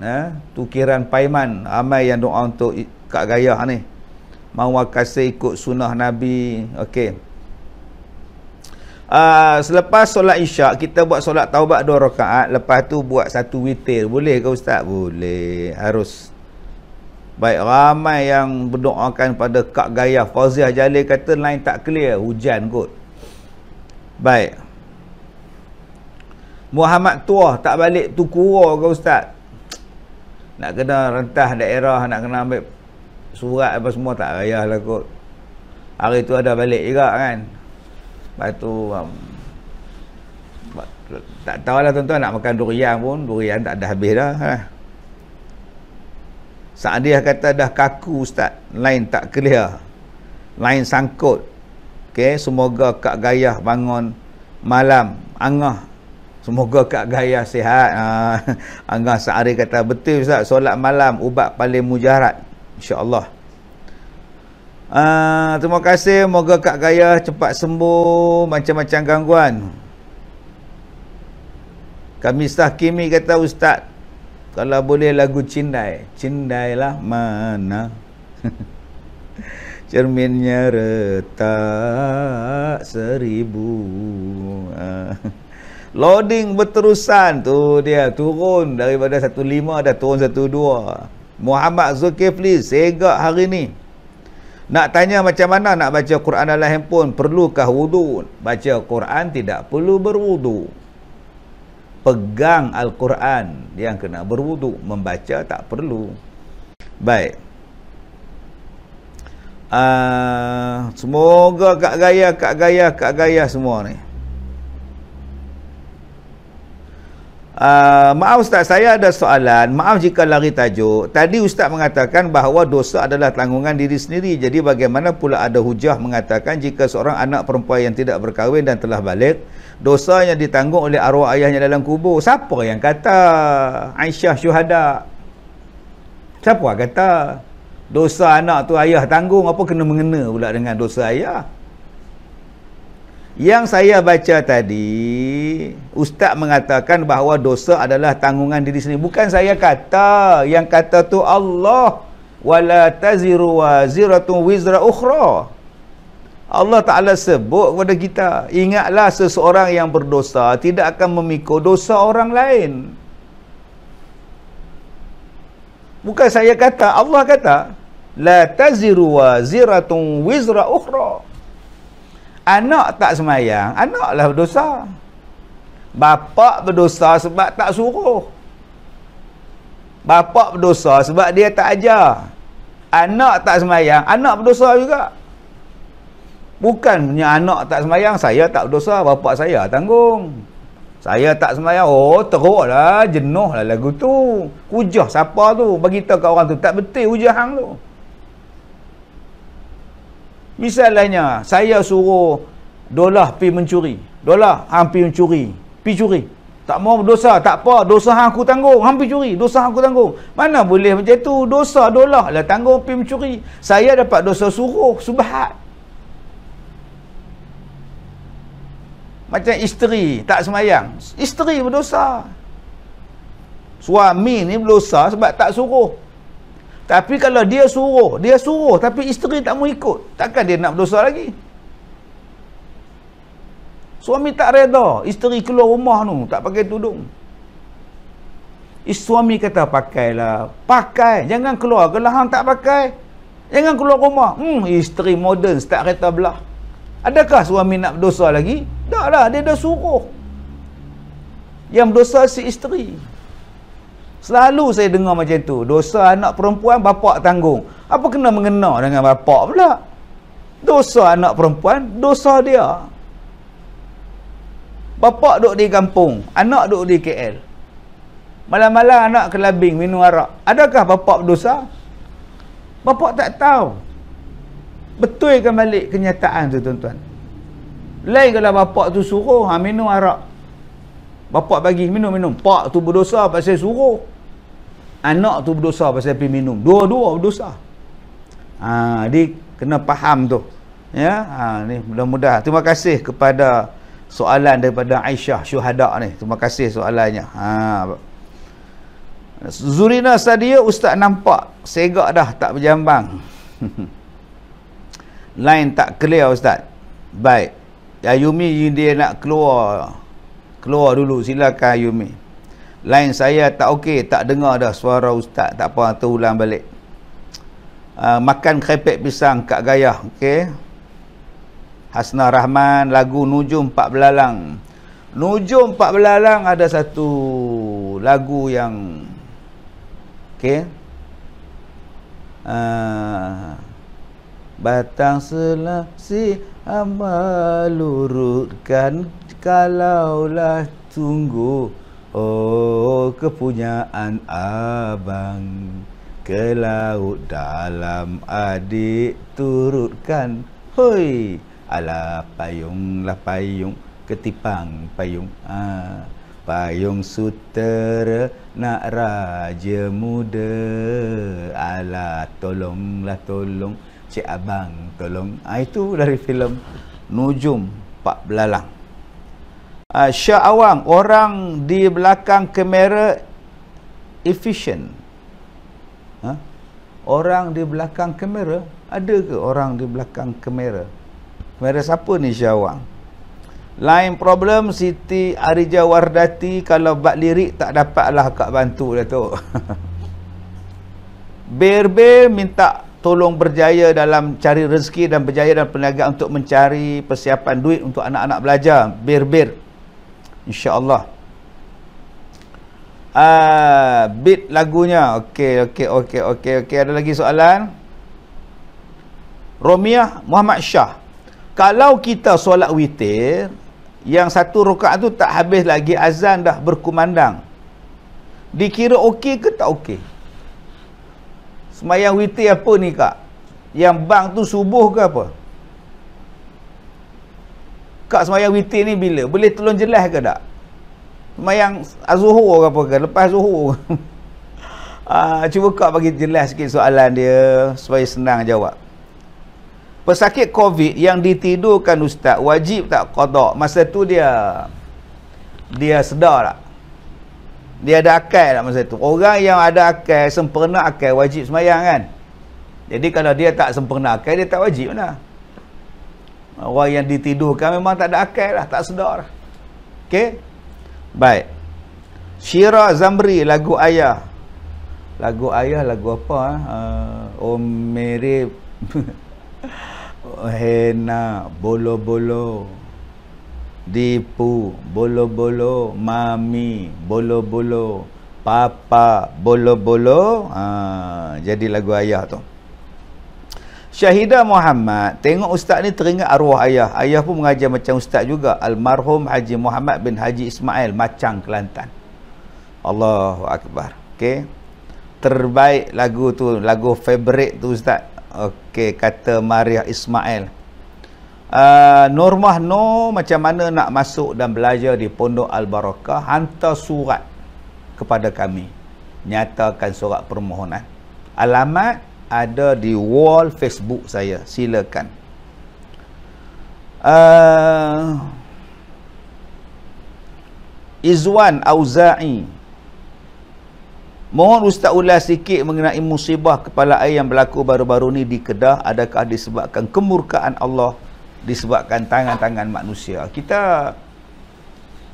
Tukiran Paiman, ramai yang doa untuk Kak Gayah ni. Mahu kasih ikut sunnah Nabi. Okey. Selepas solat Isyak, kita buat solat taubat 2 rakaat. Lepas tu buat 1 witir. Boleh ke Ustaz? Boleh. Harus. Baik, ramai yang berdoakan pada Kak Gayah. Fauziah Jalil kata line tak clear, hujan kot. Baik. Muhammad Tuah, tak balik tu Kura ke Ustaz? Nak kena rentah daerah, nak kena ambil surat apa semua, tak payahlah kot. Hari tu ada balik juga kan. Lepas tu tak tahulah tuan-tuan, nak makan durian pun, durian tak ada habis dah. Saadiah kata dah kaku Ustaz, line tak clear, line sangkut. Okey, semoga Kak Gayah bangun malam. Angah, semoga Kak Gayah sihat. Angah Sa'ari kata betul Ustaz, solat malam ubat paling mujarab, insya-Allah. Terima kasih, moga Kak Gayah cepat sembuh macam-macam gangguan. Kami Kimi kata Ustaz, kalau boleh lagu Cindai, cindailah mana cerminnya retak 1000. Loading berterusan tu, dia turun daripada 15 dah turun 12. Muhammad Zulkifli segak hari ni. Nak tanya macam mana nak baca Quran dalam handphone, perlukah wudu? Baca Quran tidak perlu berwudu. Pegang Al-Quran yang kena berwudu, membaca tak perlu. Baik. Semoga Kak Gaya semua ni. Maaf Ustaz, saya ada soalan. Maaf jika lari tajuk. Tadi Ustaz mengatakan bahawa dosa adalah tanggungan diri sendiri. Jadi bagaimana pula ada hujah mengatakan jika seorang anak perempuan yang tidak berkahwin dan telah balik, dosanya ditanggung oleh arwah ayahnya dalam kubur? Siapa yang kata? Aisyah syuhada. Siapa kata? Dosa anak tu ayah tanggung, apa kena mengena pula dengan dosa ayah? Yang saya baca tadi, Ustaz mengatakan bahawa dosa adalah tanggungan diri sendiri. Bukan saya kata, yang kata tu Allah. Wala taziru waziratun wizra ukhra. Allah Ta'ala sebut kepada kita, ingatlah seseorang yang berdosa tidak akan memikul dosa orang lain. Bukan saya kata, Allah kata, la taziru waziratun wizra ukhra. Anak tak semayang, anaklah berdosa. Bapa berdosa sebab tak suruh. Bapa berdosa sebab dia tak ajar. Anak tak semayang, anak berdosa juga. Bukannya anak tak semayang, saya tak berdosa, bapa saya tanggung. Saya tak semayang, oh teruklah, jenuh lah lagu tu. Hujah siapa tu? Bagi tahu kat orang tu, tak betul hujah hang tu. Misalnya, saya suruh Dolah pi mencuri. Dolah, hang pi mencuri. Pi curi. Tak mau berdosa, tak apa. Dosa hang aku tanggung. Hang pi curi. Dosa hang aku tanggung. Mana boleh macam tu? Dosa Dolah lah tanggung pi mencuri. Saya dapat dosa suruh, subhat. Macam isteri tak semayang. Isteri berdosa. Suami ni berdosa sebab tak suruh. Tapi kalau dia suruh tapi isteri tak mau ikut, takkan dia nak berdosa lagi? Suami tak reda, isteri keluar rumah tu tak pakai tudung. Suami kata pakailah, pakai, jangan keluar. Kalau hang tak pakai, jangan keluar rumah. Isteri moden start kereta belah. Adakah suami nak berdosa lagi? Tak lah, dia dah suruh. Yang berdosa si isteri. Selalu saya dengar macam tu. Dosa anak perempuan, bapa tanggung. Apa kena mengena dengan bapa pula? Dosa anak perempuan, dosa dia. Bapa duduk di kampung, anak duduk di KL. Malam-malam anak kelabing minum arak. Adakah bapa berdosa? Bapa tak tahu. Betulkan balik kenyataan tu tuan-tuan. Lain kalau bapa tu suruh minum arak. Bapa bagi minum. Pak tu berdosa pasal suruh. Anak tu berdosa pasal pergi minum. Dua-dua berdosa. Dia kena faham tu. Ya, ni mudah-mudahan. Terima kasih kepada soalan daripada Aisyah syuhada ni. Terima kasih soalannya. Zurina Sadia, Ustaz nampak segak dah tak berjambang. Line tak clear Ustaz. Baik. Yumi dia nak keluar dulu, silakan Yumi. Line saya tak okey, tak dengar dah suara Ustaz. Tak apa, terulang balik. Makan krepek pisang Kak Gayah, okey. Hasna Rahman, lagu Nujum Pak Belalang. Nujum Pak Belalang ada satu lagu yang okey. Batang selasi hamba lurutkan, kalaulah tunggu kepunyaan abang, ke laut dalam adik turutkan. Hoi, ala payung lah payung, ketipang payung. Payung sutera nak raja muda, ala tolonglah tolong, cik abang tolong. Itu dari filem Nujum Pak Belalang. Syah Awang, orang di belakang kamera efisien. Orang di belakang kamera, ada ke orang di belakang kamera? Kamera siapa ni Syah Awang? Lain problem Siti Arija Wardati, kalau bak lirik tak dapatlah Kak bantu dah tu. Ber minta tolong berjaya dalam cari rezeki dan berjaya dalam perniagaan untuk mencari persiapan duit untuk anak-anak belajar. Ber InsyaAllah. Beat lagunya. Okey. Ada lagi soalan? Romiah Muhammad Shah. Kalau kita solat witir, yang satu rakaat tu tak habis lagi, azan dah berkumandang, dikira okey ke tak okey? Semayang witir apa ni kak? Yang bang tu subuh ke apa? Kak, semayang witir ni bila? Boleh tolong jelas ke tak? Semayang Zuhur ke apa ke? Lepas Zuhur. Cuba kak bagi jelas sikit soalan dia supaya senang jawab. Pesakit COVID yang ditidurkan ustaz, wajib tak qada? Masa tu dia sedar tak? Dia ada akal tak masa tu? Orang yang ada akal, sempurna akal, wajib semayang kan? Jadi kalau dia tak sempurna akal, dia tak wajib lah. Orang yang ditidurkan memang tak ada akal lah, tak sedar lah. Okey? Baik. Syira Zamri, lagu ayah. Lagu ayah, lagu apa? Oh Mary Hena, bolo-bolo, Dipu, bolo-bolo, Mami, bolo-bolo, Papa, bolo-bolo. Jadi lagu ayah tu. Syahidah Muhammad, tengok ustaz ni teringat arwah ayah. Ayah pun mengajar macam ustaz juga. Almarhum Haji Muhammad bin Haji Ismail, Macang, Kelantan. Allahu Akbar. Okey. Terbaik lagu tu, lagu favorite tu ustaz. Okey, kata Maria Ismail. Nurmah Nur, macam mana nak masuk dan belajar di Pondok Al-Barakah? Hantar surat kepada kami. Nyatakan surat permohonan. Alamat ada di wall Facebook saya. Silakan. Izwan Auza'i, mohon ustaz ulas sikit mengenai musibah kepala air yang berlaku baru-baru ni di Kedah. Adakah disebabkan kemurkaan Allah, disebabkan tangan-tangan manusia? Kita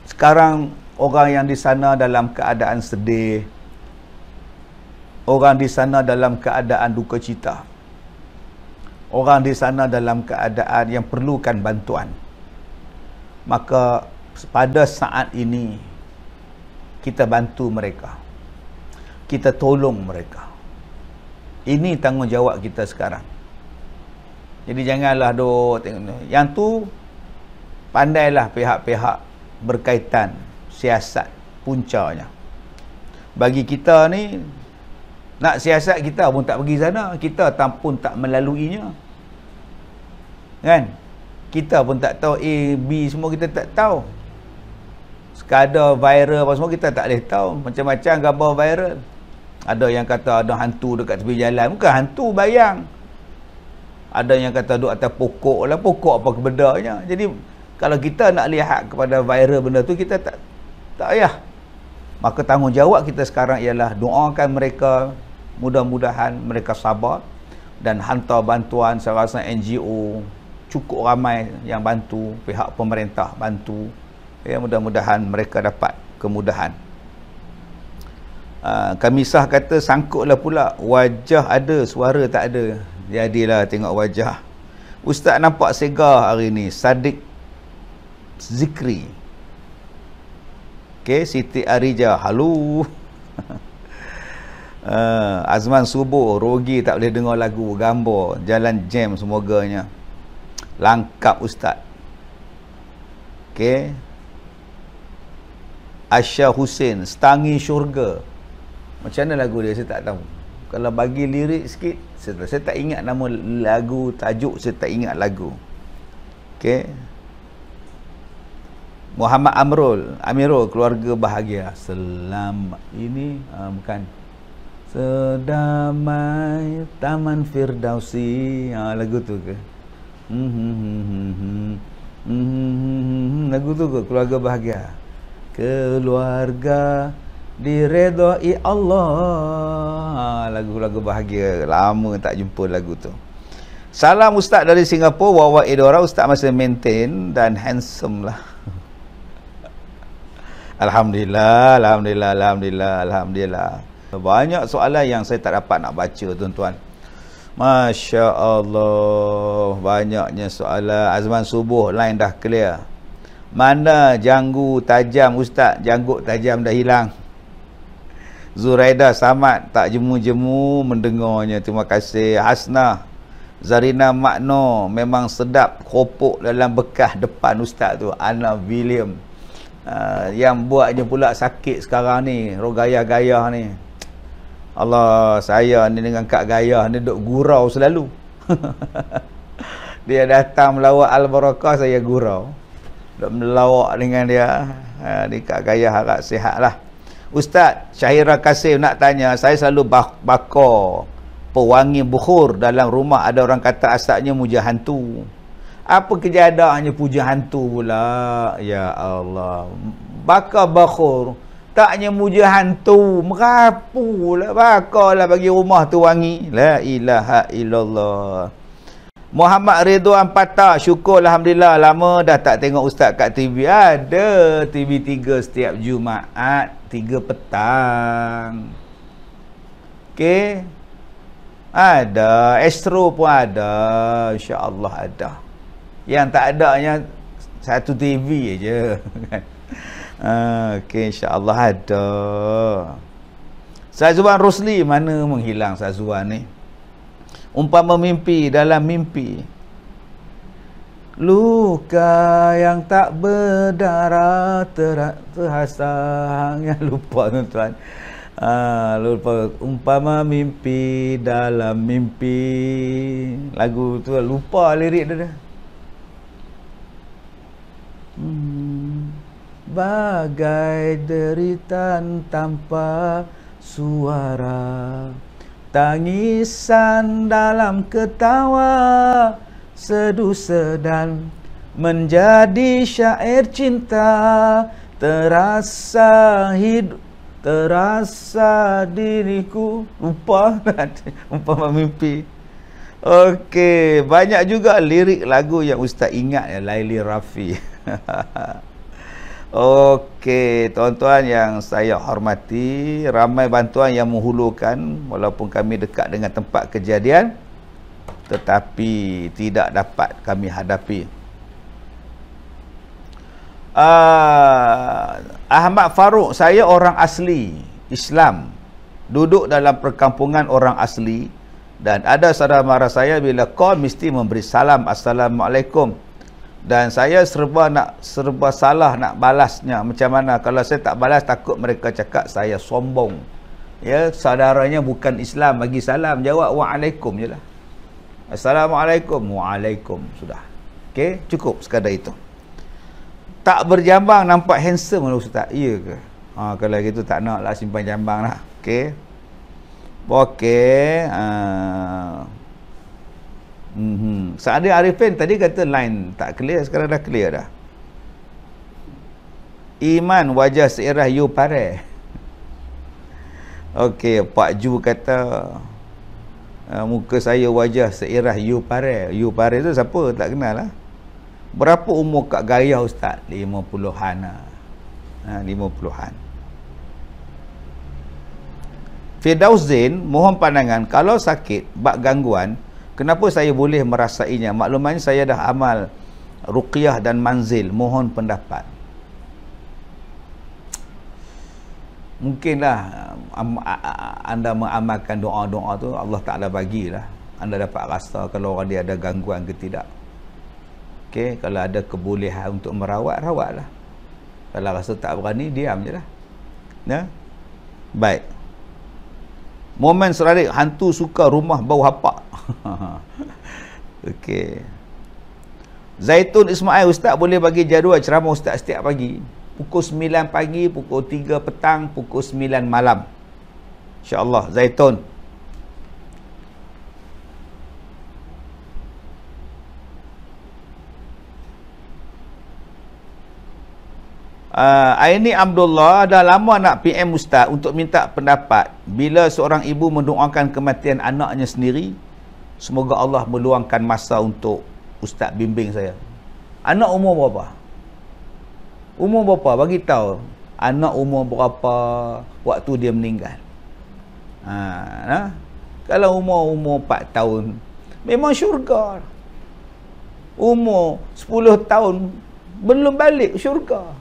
sekarang orang yang di sana dalam keadaan sedih, orang di sana dalam keadaan duka cita, orang di sana dalam keadaan yang perlukan bantuan. Maka pada saat ini kita bantu mereka, kita tolong mereka. Ini tanggungjawab kita sekarang. Jadi janganlah duk tengok. Yang tu pandailah pihak-pihak berkaitan siasat puncanya. Bagi kita ni, nak siasat kita pun tak pergi sana, kita pun tak melaluinya. Kan? Kita pun tak tahu A, B semua kita tak tahu. Sekadar viral apa semua kita tak boleh tahu. Macam-macam gambar viral. Ada yang kata ada hantu dekat tepi jalan. Bukan hantu, bayang. Ada yang kata duduk atas pokok lah. Pokok apa kebedanya. Jadi kalau kita nak lihat kepada viral benda tu, kita tak payah. Maka tanggungjawab kita sekarang ialah doakan mereka, mudah-mudahan mereka sabar dan hantar bantuan. Saya rasa NGO cukup ramai yang bantu, pihak pemerintah bantu. Ya, mudah-mudahan mereka dapat kemudahan. Kamisah kata sangkutlah pula, wajah ada, suara tak ada. Jadilah tengok wajah. Ustaz nampak segar hari ni. Sadiq Zikri. Okey, Siti Arija, halo. Azman Subuh, Rogi tak boleh dengar lagu, gambar, jalan jam semoganya. Langkap ustaz. Okey. Asya Hussein, Setangi Syurga. Macam mana lagu dia, saya tak tahu. Kalau bagi lirik sikit, saya tak ingat nama lagu, tajuk saya tak ingat lagu. Okey. Muhammad Amirul, Keluarga Bahagia. Selamat ini bukan. Sedamai Taman Firdausi. Lagu tu ke? Lagu tu ke? Keluarga Bahagia. Keluarga diredai Allah. Lagu-lagu bahagia. Lama tak jumpa lagu tu. Salam ustaz dari Singapura, Wawa Edora. Ustaz masih maintain dan handsome lah. Alhamdulillah, alhamdulillah, alhamdulillah, alhamdulillah. Banyak soalan yang saya tak dapat nak baca tuan-tuan. Masya Allah, banyaknya soalan. Azman Subuh line dah clear. Mana janggut tajam ustaz? Janggut tajam dah hilang. Zuraida Samad tak jemu-jemu mendengarnya. Terima kasih. Hasnah Zarina Makno, memang sedap keropok dalam bekas depan ustaz tu. Ana William. Yang buatnya pula sakit sekarang ni, Rogayah-gayah ni. Allah, saya ni dengan Kak Gayah ni duk gurau selalu. Dia datang melawat Al-Barakah, saya gurau. Duk melawak dengan dia. Ni Kak Gayah harap sihat lah. Ustaz Syahira Kasim nak tanya, saya selalu bakar pewangi bukhur dalam rumah. Ada orang kata asalnya muja hantu. Apa kejadiannya puja hantu pula? Ya Allah. Bakar bukhur taknya muja hantu. Merapu lah. Bakarlah bagi rumah tu wangi. La ilaha illallah. Muhammad Ridwan Patah, syukur Alhamdulillah, lama dah tak tengok ustaz kat TV. Ada TV3 setiap Jumaat 3 petang. Okey. Ada Astro pun ada, insya-Allah ada. Yang tak adanya satu TV aje. Okey, insya-Allah ada. Sazuan Rusli mana menghilang Sazuan ni? Umpama mimpi dalam mimpi, luka yang tak berdarah terhasang. Yang lupa tuan-tuan. Lupa. Umpama mimpi dalam mimpi. Lagu tu lupa lirik dia. Bagai deritan tanpa suara, tangisan dalam ketawa, sedu sedan menjadi syair cinta, terasa hidup, terasa diriku. Lupa. Umpama mimpi. Okey, banyak juga lirik lagu yang ustaz ingat ya, Laili Rafi. Okey, tuan-tuan yang saya hormati, ramai bantuan yang menghulurkan walaupun kami dekat dengan tempat kejadian, tetapi tidak dapat kami hadapi. Ahmad Farouk, saya orang asli Islam, duduk dalam perkampungan orang asli, dan ada saudara mara saya bila call mesti memberi salam, Assalamualaikum. Dan saya serba salah nak balasnya. Macam mana? Kalau saya tak balas, takut mereka cakap saya sombong. Ya, saudaranya bukan Islam bagi salam, jawab waalaikum je lah. Assalamualaikum, waalaikum. Sudah. Okey, cukup sekadar itu. Tak berjambang nampak handsome lah ustaz. Ya ke? Kalau gitu tak nak lah simpan jambang lah. Okey. Okey. Saadi Arifin tadi kata line tak clear, sekarang dah clear dah. Iman wajah seirah you pare. Okey, Pak Ju kata muka saya wajah seirah you pare. You pare tu siapa? Tak kenal lah. Berapa umur Kak Gayah ustaz? 50-an lah. 50-an. Firdaus Zain, mohon pandangan, kalau sakit bak gangguan, kenapa saya boleh merasainya? Maklumannya saya dah amal ruqyah dan manzil. Mohon pendapat. Mungkinlah anda mengamalkan doa-doa tu, Allah Ta'ala bagilah. Anda dapat rasa kalau orang dia ada gangguan ke tidak. Okey, kalau ada kebolehan untuk merawat, rawatlah. Kalau rasa tak berani, diam je lah. Ya? Baik. Momen seradik, hantu suka rumah bau hapak. Okey. Zaitun Ismail, ustaz boleh bagi jadual ceramah ustaz setiap pagi? Pukul 9 pagi, pukul 3 petang, pukul 9 malam. InsyaAllah, Zaitun. Aini Abdullah, dah lama nak PM ustaz untuk minta pendapat. Bila seorang ibu mendoakan kematian anaknya sendiri, semoga Allah meluangkan masa untuk ustaz bimbing saya. Anak umur berapa? Umur berapa? Bagi tahu. Anak umur berapa waktu dia meninggal. Kalau umur 4 tahun, memang syurga. Umur 10 tahun belum balik syurga.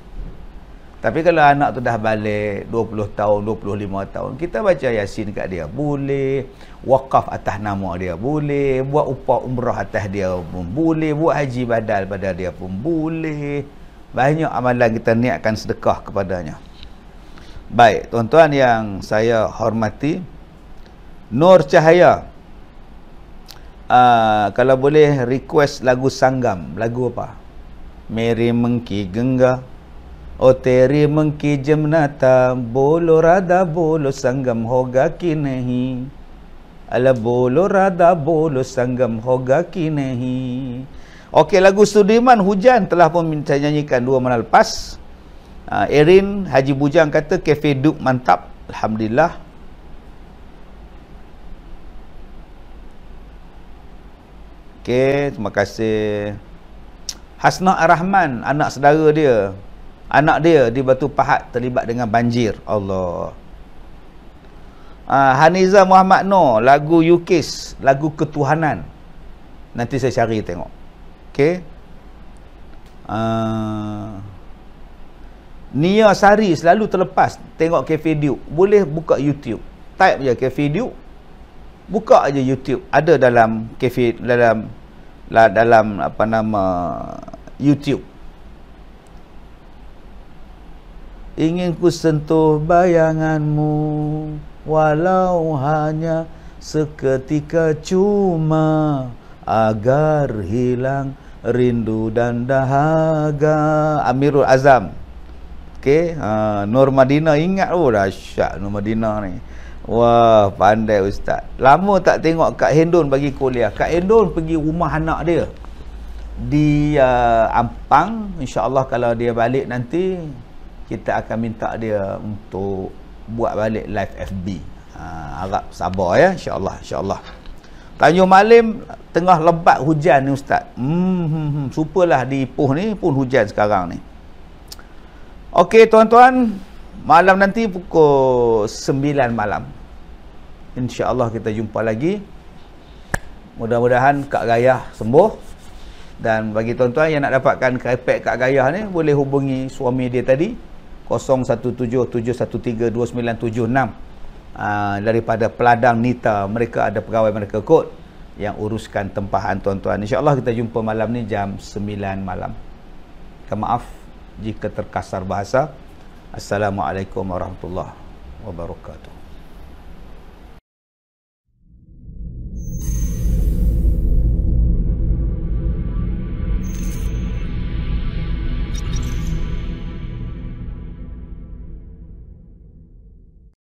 Tapi kalau anak tu dah balik 20 tahun, 25 tahun, kita baca Yasin kat dia boleh, wakaf atas nama dia boleh, buat upah umrah atas dia pun boleh, buat haji badal pada dia pun boleh. Banyak amalan kita niatkan sedekah kepadanya. Baik, tuan-tuan yang saya hormati, Nur Cahaya, kalau boleh request lagu Sanggam. Lagu apa? Meri mengki gengga, o teri mengki jemnata, bolo rada bolo sanggam hoga kinehi, ala bolo rada bolo sanggam hoga kinehi. Okey, lagu Sudirman Hujan telah pun saya nyanyikan 2 malam lepas. Erin Haji Bujang kata Cafe Duk mantap, alhamdulillah. Okey, terima kasih. Hasnah Ar-Rahman, anak saudara dia, anak dia di Batu Pahat terlibat dengan banjir. Allah. Haniza Muhammad Noor, lagu Yukis, lagu Ketuhanan. Nanti saya cari tengok. Okey. Nia Sari selalu terlepas tengok Cafe Duke. Boleh buka YouTube. Type je Cafe Duke. Buka aja YouTube. Ada dalam cafe, dalam apa nama YouTube. Ingin ku sentuh bayanganmu walau hanya seketika, cuma agar hilang rindu dan dahaga. Amirul Azam. Okey, Nur Madinah, ingat dahsyat Nur Madinah ni. Wah, pandai ustaz. Lama tak tengok Kak Hendon bagi kuliah. Kak Hendon pergi rumah anak dia di Ampang. InsyaAllah kalau dia balik nanti, kita akan minta dia untuk buat balik live FB. Harap sabar ya, insyaAllah, insyaAllah. Tanjung Malim tengah lebat hujan ni ustaz. Supalah di Ipoh ni pun hujan sekarang ni. Okey tuan-tuan, malam nanti pukul 9 malam, InsyaAllah kita jumpa lagi. Mudah-mudahan Kak Gayah sembuh. Dan bagi tuan-tuan yang nak dapatkan iPad Kak Gayah ni, boleh hubungi suami dia tadi 0177132976 daripada Peladang Nita. Mereka ada pegawai mereka kot yang uruskan tempahan tuan-tuan. InsyaAllah kita jumpa malam ni jam 9 malam. Maaf jika terkasar bahasa. Assalamualaikum warahmatullahi wabarakatuh.